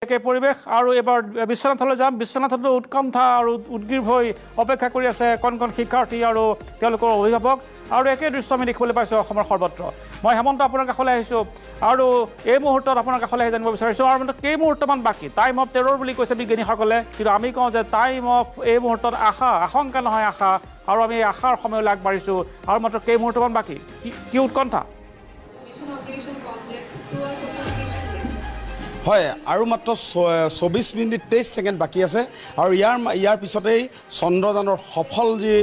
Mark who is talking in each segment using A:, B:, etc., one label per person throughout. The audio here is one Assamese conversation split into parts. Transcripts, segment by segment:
A: একে পৰিৱেশ আৰু এবাৰ বিশ্বনাথলৈ যাম বিশ্বনাথতো উৎকণ্ঠা আৰু উদ্গ্ৰীৱ হৈ অপেক্ষা কৰি আছে কণ শিক্ষাৰ্থী আৰু তেওঁলোকৰ অভিভাৱক আৰু একে দৃশ্য আমি দেখিবলৈ পাইছোঁ অসমৰ সৰ্বত্ৰ মই হেমন্ত আপোনাৰ কাষলৈ আহিছোঁ আৰু এই মুহূৰ্তত আপোনাৰ কাষলৈ আহি জানিব বিচাৰিছোঁ আৰু মানে কেই মুহূৰ্তমান বাকী টাইম অফ টেৰৰ বুলি কৈছে বিজ্ঞানীসকলে কিন্তু আমি কওঁ যে টাইম অফ এই মুহূৰ্তত আশংকা নহয় আশা আৰু আমি এই আশাৰ সময়লৈ আগবাঢ়িছোঁ আৰু মাত্ৰ কেই মুহূৰ্তমান বাকী কি উৎকণ্ঠা
B: হয় আৰু মাত্ৰ 24 মিনিট 23 ছেকেণ্ড বাকী আছে আৰু ইয়াৰ পিছতেই চন্দ্ৰযানৰ সফল যি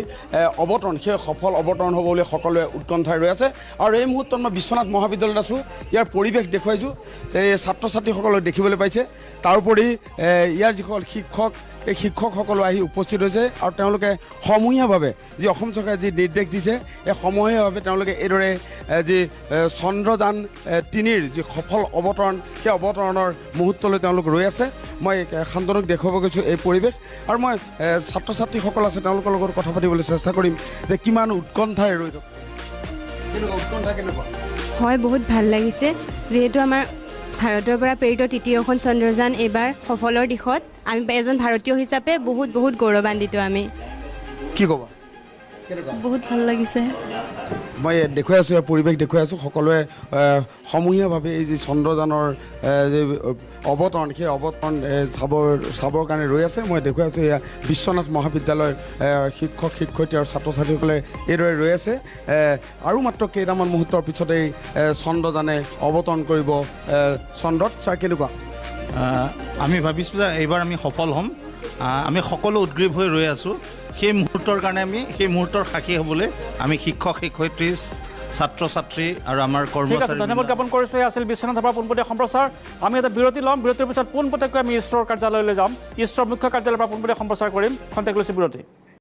B: অৱতৰণ সেই সফল অৱতৰণ হ'ব বুলি সকলোৱে উৎকণ্ঠাৰে ৰৈ আছে আৰু এই মুহূৰ্তত মই বিশ্বনাথ মহাবিদ্যালয়ত আছোঁ ইয়াৰ পৰিৱেশ দেখুৱাইছোঁ এই ছাত্ৰ ছাত্ৰীসকলক দেখিবলৈ পাইছে তাৰোপৰি ইয়াৰ যিসকল শিক্ষক এই শিক্ষকসকলো আহি উপস্থিত হৈছে আৰু তেওঁলোকে সমূহীয়াভাৱে যি অসম চৰকাৰে যি নিৰ্দেশ দিছে এই সমূহীয়াভাৱে তেওঁলোকে এইদৰে যি চন্দ্ৰযান ৩ৰ যি সফল অৱতৰণ সেই অৱতৰণৰ মুহূৰ্তলৈ তেওঁলোক ৰৈ আছে মই শান্তনুক দেখুৱাব গৈছোঁ এই পৰিৱেশ আৰু মই ছাত্ৰ ছাত্ৰীসকল আছে তেওঁলোকৰ লগত কথা পাতিবলৈ চেষ্টা কৰিম যে কিমান উৎকণ্ঠাৰে ৰৈ থকা উৎকণ্ঠা কেনেকুৱা
C: হয় বহুত ভাল লাগিছে যিহেতু আমাৰ ভাৰতৰ পৰা প্ৰেৰিত তৃতীয়খন চন্দ্ৰযান এইবাৰ সফলৰ দিশত আমি এজন ভাৰতীয় হিচাপে বহুত গৌৰৱান্বিত আমি
B: কি ক'বা
C: বহুত ভাল লাগিছে
B: মই দেখুৱাই আছোঁ পৰিৱেশ দেখুৱাই আছোঁ সকলোৱে সমূহীয়াভাৱে এই যি চন্দ্ৰযানৰ যি অৱতৰণ সেই অৱতৰণ চাবৰ কাৰণে ৰৈ আছে মই দেখুৱাই আছোঁ এয়া বিশ্বনাথ মহাবিদ্যালয়ৰ শিক্ষক শিক্ষয়িত্ৰী আৰু ছাত্ৰ ছাত্ৰীসকলে এইদৰে ৰৈ আছে আৰু মাত্ৰ কেইটামান মুহূৰ্তৰ পিছতেই চন্দ্ৰযানে অৱতৰণ কৰিব চন্দ্ৰত ছাৰ কেনেকুৱা
D: আমি ভাবিছোঁ যে এইবাৰ আমি সফল হ'ম আমি সকলো উদ্গ্ৰীৱ হৈ ৰৈ আছোঁ সেই মুহূৰ্তৰ কাৰণে আমি সেই মুহূৰ্তৰ সাক্ষী হ'বলৈ আমি শিক্ষক শিক্ষয়িত্ৰী ছাত্ৰ ছাত্ৰী আৰু আমাৰ কৰ্মচাৰী
A: ধন্যবাদ জ্ঞাপন কৰিছোঁ আছিল বিশ্বনাথৰ পৰা পোনপটীয়া সম্প্ৰচাৰ আমি এটা বিৰতি ল'ম বিৰতিৰ পিছত পোনপটীয়াকৈ আমি ইছৰোৰ কাৰ্যালয়লৈ যাম ইছৰোৰ মুখ্য কাৰ্যালয়ৰ পৰা পোনপটীয়া সম্প্ৰচাৰ কৰিম খন্তেক লৈছোঁ বিৰতি